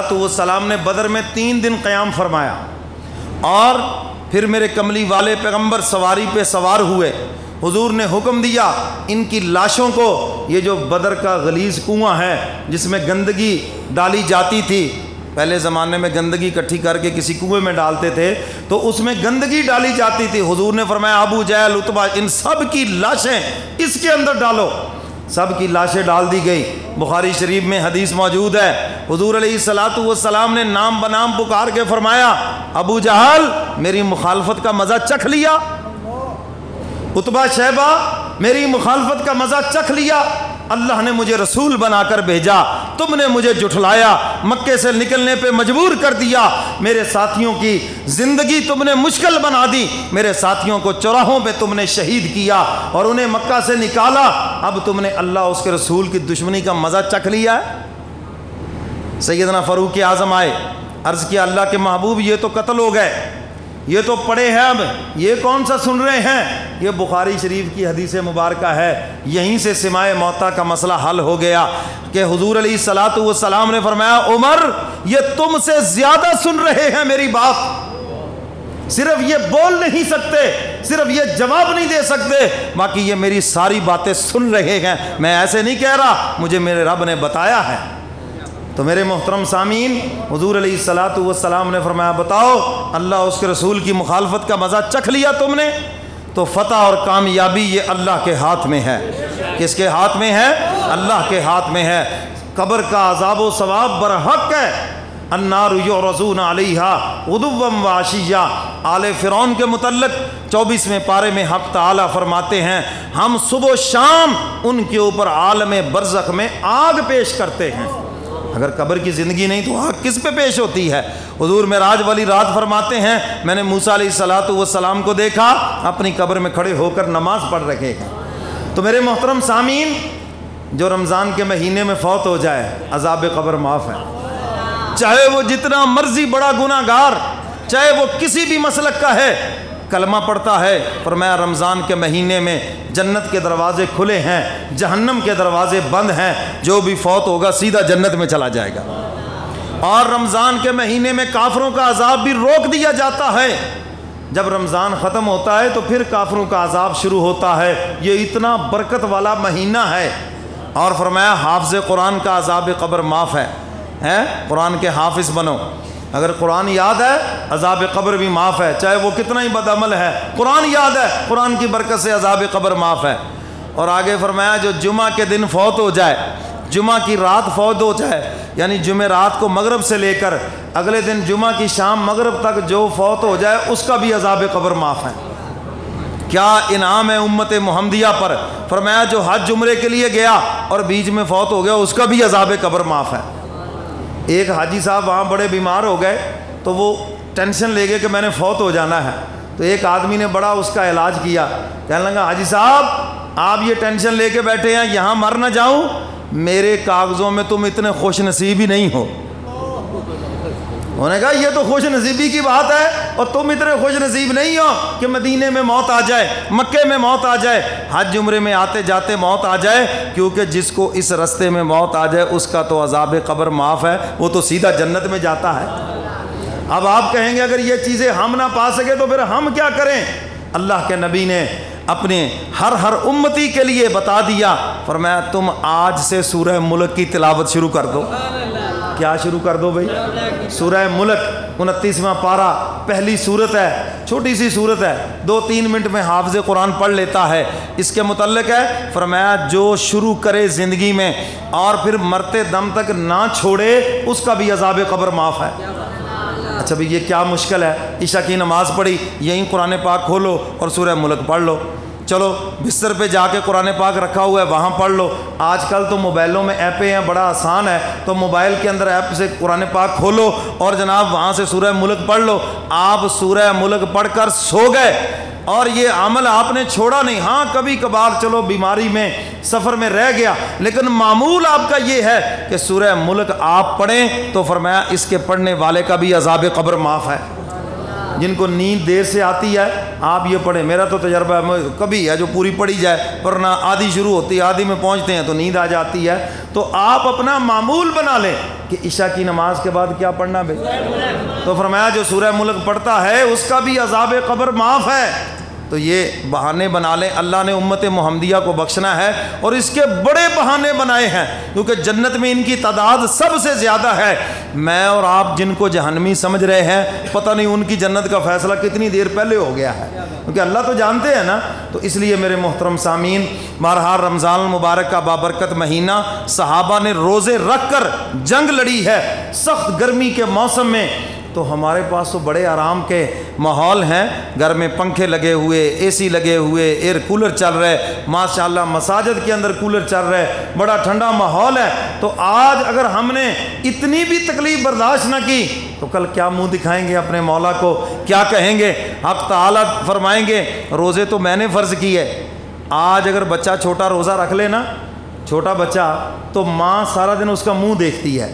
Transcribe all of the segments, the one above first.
والسلام نے بدر میں 3 دن قیام فرمایا اور پھر میرے کملی والے پیغمبر سواری پہ سوار ہوئے. حضور نے حکم دیا ان کی لاشوں کو، یہ جو بدر کا غلیظ کنواں ہے جس میں گندگی ڈالی جاتی تھی، پہلے زمانے میں گندگی اکٹھی کر کے کسی کنویں میں ڈالتے تھے تو اس میں گندگی ڈالی جاتی تھی. حضور نے فرمایا ابو جہل، عتبہ، ان سب کی لاشیں اس کے اندر ڈالو. سب کی لاشیں ڈال دی گئی. بخاری شریف میں حدیث موجود ہے، حضور علیہ الصلوۃ والسلام نے نام بنام پکار کے فرمایا ابو جہل میری مخالفت کا مزہ چکھ لیا، عتبہ شیبہ میری مخالفت کا مزہ چکھ لیا. اللہ نے مجھے رسول بنا کر بھیجا، تم نے مجھے جھٹلایا، مکے سے نکلنے پہ مجبور کر دیا، میرے ساتھیوں کی زندگی تم نے مشکل بنا دی، میرے ساتھیوں کو چوراہوں پہ تم نے شہید کیا اور انہیں مکہ سے نکالا. اب تم نے اللہ اس کے رسول کی دشمنی کا مزہ چکھ لیا ہے. سیدنا فاروق اعظم آئے، عرض کیا اللہ کے محبوب یہ تو قتل ہو گئے، یہ تو پڑے ہیں، اب یہ کون سا سن رہے ہیں؟ یہ بخاری شریف کی حدیث مبارکہ ہے. یہیں سے سماع موتا کا مسئلہ حل ہو گیا کہ حضور علیہ الصلوۃ والسلام نے فرمایا عمر یہ تم سے زیادہ سن رہے ہیں میری بات، صرف یہ بول نہیں سکتے، صرف یہ جواب نہیں دے سکتے، باقی یہ میری ساری باتیں سن رہے ہیں. میں ایسے نہیں کہہ رہا، مجھے میرے رب نے بتایا ہے. تو میرے محترم سامعین، حضور علیہ الصلوۃ والسلام نے فرمایا بتاؤ اللہ اس کے رسول کی مخالفت کا مزہ چکھ لیا تم نے؟ تو فتح اور کامیابی یہ اللہ کے ہاتھ میں ہے. کس کے ہاتھ میں ہے؟ اللہ کے ہاتھ میں ہے. قبر کا عذاب و ثواب برحق ہے. النار یعرضون علیہا غدوا وعشیا. آل فرعون کے متعلق 24ویں پارے میں حق تعالی فرماتے ہیں ہم صبح و شام ان کے اوپر عالم برزخ میں آگ پیش کرتے ہیں. اگر قبر کی زندگی نہیں تو آگ کس پہ پیش ہوتی ہے؟ حضور معراج والی رات فرماتے ہیں میں نے موسیٰ علیہ الصلوۃ والسلام کو دیکھا اپنی قبر میں کھڑے ہو کر نماز پڑھ رہے ہیں. تو میرے محترم سامعین، جو رمضان کے مہینے میں فوت ہو جائے عذاب قبر معاف ہے، چاہے وہ جتنا مرضی بڑا گناہ گار، چاہے وہ کسی بھی مسلک کا ہے، کلمہ پڑھتا ہے. فرمایا رمضان کے مہینے میں جنت کے دروازے کھلے ہیں، جہنم کے دروازے بند ہیں، جو بھی فوت ہوگا سیدھا جنت میں چلا جائے گا. اور رمضان کے مہینے میں کافروں کا عذاب بھی روک دیا جاتا ہے. جب رمضان ختم ہوتا ہے تو پھر کافروں کا عذاب شروع ہوتا ہے. یہ اتنا برکت والا مہینہ ہے. اور فرمایا حافظ قرآن کا عذاب قبر معاف ہے. قرآن کے حافظ بنو، اگر قرآن یاد ہے عذاب قبر بھی معاف ہے، چاہے وہ کتنا ہی بدعمل ہے، قرآن یاد ہے، قرآن کی برکت سے عذاب قبر معاف ہے. اور آگے فرمایا جو جمعہ کے دن فوت ہو جائے، جمعہ کی رات فوت ہو جائے، یعنی جمعہ رات کو مغرب سے لے کر اگلے دن جمعہ کی شام مغرب تک جو فوت ہو جائے اس کا بھی عذاب قبر معاف ہے. کیا انعام ہے امت محمدیہ پر. فرمایا جو حج عمرے کے لیے گیا اور بیچ میں فوت ہو گیا اس کا بھی عذاب قبر معاف ہے. ایک حاجی صاحب وہاں بڑے بیمار ہو گئے تو وہ ٹینشن لے گئے کہ میں نے فوت ہو جانا ہے. تو ایک آدمی نے بڑا اس کا علاج کیا، کہنے لگا حاجی صاحب آپ یہ ٹینشن لے کے بیٹھے ہیں یہاں مر نہ جاؤں، میرے کاغذوں میں تم اتنے خوش نصیب ہی نہیں ہو. انہوں نے کہا یہ تو خوش نصیبی کی بات ہے اور تم اتنے خوش نصیب نہیں ہو کہ مدینے میں موت آ جائے، مکے میں موت آ جائے، حج عمرے میں آتے جاتے موت آ جائے، کیونکہ جس کو اس رستے میں موت آ جائے اس کا تو عذاب قبر معاف ہے، وہ تو سیدھا جنت میں جاتا ہے. اب آپ کہیں گے اگر یہ چیزیں ہم نہ پا سکے تو پھر ہم کیا کریں؟ اللہ کے نبی نے اپنے ہر امتی کے لیے بتا دیا. فرمایا تم آج سے سورہ ملک کی تلاوت شروع کر دو. کیا شروع کر دو بھائی؟ سورہ ملک 29واں پارہ، پہلی صورت ہے، چھوٹی سی صورت ہے، 2-3 منٹ میں حافظ قرآن پڑھ لیتا ہے. اس کے متعلق ہے فرمایا جو شروع کرے زندگی میں اور پھر مرتے دم تک نہ چھوڑے اس کا بھی عذاب قبر معاف ہے. اچھا بھئی یہ کیا مشکل ہے؟ عشاء کی نماز پڑھی، یہیں قرآن پاک کھولو اور سورہ ملک پڑھ لو. چلو بستر پہ جا کے قرآن پاک رکھا ہوا ہے وہاں پڑھ لو. آج کل تو موبائلوں میں ایپیں ہیں، بڑا آسان ہے، تو موبائل کے اندر ایپ سے قرآن پاک کھولو اور جناب وہاں سے سورہ ملک پڑھ لو. آپ سورہ ملک پڑھ کر سو گئے اور یہ عمل آپ نے چھوڑا نہیں. ہاں کبھی کبھار چلو بیماری میں سفر میں رہ گیا، لیکن معمول آپ کا یہ ہے کہ سورہ ملک آپ پڑھیں تو فرمایا اس کے پڑھنے والے کا بھی عذاب قبر معاف ہے. جن کو نیند دیر سے آتی ہے آپ یہ پڑھیں, میرا تو تجربہ ہے, کبھی ہے جو پوری پڑھی جائے ورنہ آدھی شروع ہوتی ہے, آدھی میں پہنچتے ہیں تو نیند آ جاتی ہے. تو آپ اپنا معمول بنا لیں کہ عشاء کی نماز کے بعد کیا پڑھنا بھائی. تو فرمایا جو سورہ ملک پڑھتا ہے اس کا بھی عذاب قبر معاف ہے. تو یہ بہانے بنا لیں, اللہ نے امت محمدیہ کو بخشنا ہے اور اس کے بڑے بہانے بنائے ہیں کیونکہ جنت میں ان کی تعداد سب سے زیادہ ہے. میں اور آپ جن کو جہنمی سمجھ رہے ہیں پتہ نہیں ان کی جنت کا فیصلہ کتنی دیر پہلے ہو گیا ہے, کیونکہ اللہ تو جانتے ہیں نا. تو اس لیے میرے محترم سامعین, بہرحال رمضان المبارک کا بابرکت مہینہ, صحابہ نے روزے رکھ کر جنگ لڑی ہے سخت گرمی کے موسم میں. تو ہمارے پاس تو بڑے آرام کے ماحول ہیں, گھر میں پنکھے لگے ہوئے, اے سی لگے ہوئے, ایئر کولر چل رہے, ماشاءاللہ مساجد کے اندر کولر چل رہے, بڑا ٹھنڈا ماحول ہے. تو آج اگر ہم نے اتنی بھی تکلیف برداشت نہ کی تو کل کیا منہ دکھائیں گے اپنے مولا کو, کیا کہیں گے؟ حق تعالیٰ فرمائیں گے روزے تو میں نے فرض کیے. آج اگر بچہ چھوٹا روزہ رکھ لے نا, چھوٹا بچہ, تو ماں سارا دن اس کا منہ دیکھتی ہے,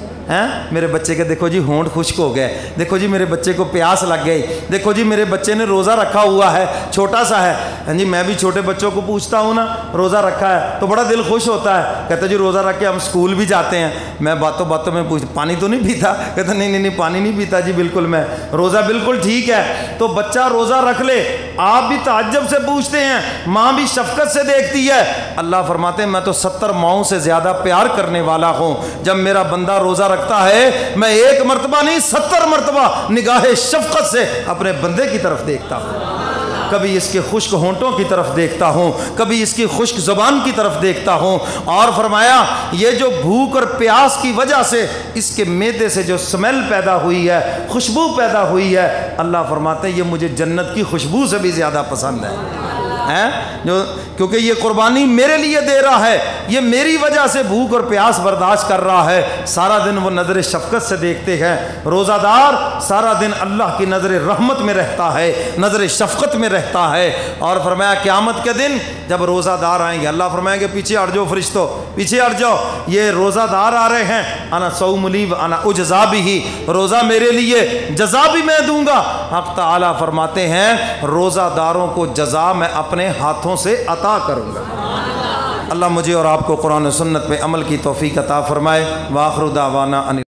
میرے بچے کے دیکھو جی ہونٹ خشک ہو گئے, دیکھو جی میرے بچے کو پیاس لگ گئی, دیکھو جی میرے بچے نے روزہ رکھا ہوا ہے, چھوٹا سا ہے. ہاں جی, میں بھی چھوٹے بچوں کو پوچھتا ہوں نا روزہ رکھا ہے تو بڑا دل خوش ہوتا ہے, کہتے جی روزہ رکھ کے ہم اسکول بھی جاتے ہیں. میں باتوں باتوں میں پوچھتا پانی تو نہیں پیتا, کہتا نہیں پانی نہیں پیتا جی, بالکل میں روزہ بالکل ٹھیک ہے. تو بچہ روزہ رکھ لے, آپ بھی تعجب سے پوچھتے ہیں, ماں بھی شفقت سے دیکھتی ہے. اللہ فرماتے ہیں میں تو 70 ماؤں سے زیادہ پیار کرنے والا ہوں. جب میرا بندہ روزہ رکھتا ہے میں 1 مرتبہ نہیں 70 مرتبہ نگاہ شفقت سے اپنے بندے کی طرف دیکھتا ہوں. کبھی اس کے خشک ہونٹوں کی طرف دیکھتا ہوں, کبھی اس کی خشک زبان کی طرف دیکھتا ہوں. اور فرمایا یہ جو بھوک اور پیاس کی وجہ سے اس کے معدے سے جو سمیل پیدا ہوئی ہے, خوشبو پیدا ہوئی ہے, اللہ فرماتے ہیں یہ مجھے جنت کی خوشبو سے بھی زیادہ پسند ہے. جو کیونکہ یہ قربانی میرے لیے دے رہا ہے, یہ میری وجہ سے بھوک اور پیاس برداشت کر رہا ہے. سارا دن وہ نظر شفقت سے دیکھتے ہیں. روزہ دار سارا دن اللہ کی نظر رحمت میں رہتا ہے, نظر شفقت میں رہتا ہے. اور فرمایا قیامت کے دن جب روزہ دار آئیں گے, اللہ فرمائیں گے پیچھے ہٹ جاؤ فرشتوں, پیچھے ہٹ جاؤ, یہ روزہ دار آ رہے ہیں, انا صوم لی انا اجزا بھی, روزہ میرے لیے جزا بھی میں دوں گا. حق تعالیٰ فرماتے ہیں روزہ داروں کو جزا میں اپنے ہاتھوں سے عطا کروں گا. اللہ مجھے اور آپ کو قرآن و سنت پہ عمل کی توفیق عطا فرمائے. وآخر دعوانا